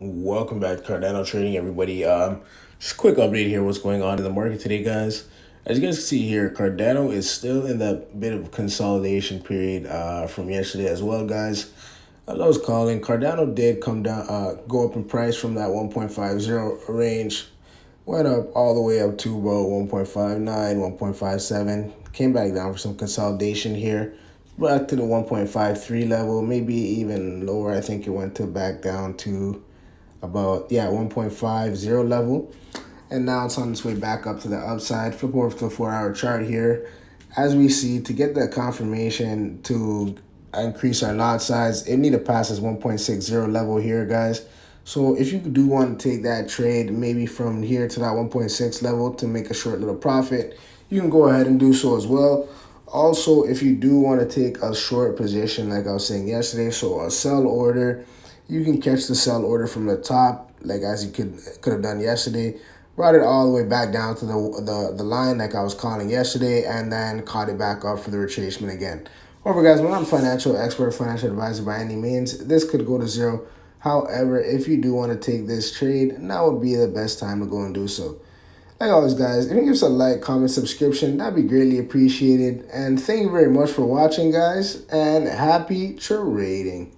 Welcome back to Cardano Trading, everybody. Just a quick update here. What's going on in the market today, guys? As you guys can see here, Cardano is still in that bit of consolidation period from yesterday as well, guys. As I was calling, Cardano did come down, go up in price from that 1.50 range. Went up all the way up to about 1.59, 1.57. Came back down for some consolidation here. Back to the 1.53 level, maybe even lower. I think it went to back down to about 1.50 level, and now it's on its way back up to the upside. Flip over to the 4-hour chart here. As we see, to get the confirmation to increase our lot size, it need to pass this 1.60 level here, guys. So if you do want to take that trade maybe from here to that 1.6 level to make a short little profit, you can go ahead and do so as well. Also, if you do want to take a short position, like I was saying yesterday, so a sell order, you can catch the sell order from the top, like as you could have done yesterday. Brought it all the way back down to the line like I was calling yesterday, and then caught it back up for the retracement again. However, guys, we're not a financial expert, financial advisor by any means. This could go to zero. However, if you do want to take this trade, now would be the best time to go and do so. Like always, guys, if you can give us a like, comment, subscription, that'd be greatly appreciated. And thank you very much for watching, guys, and happy trading.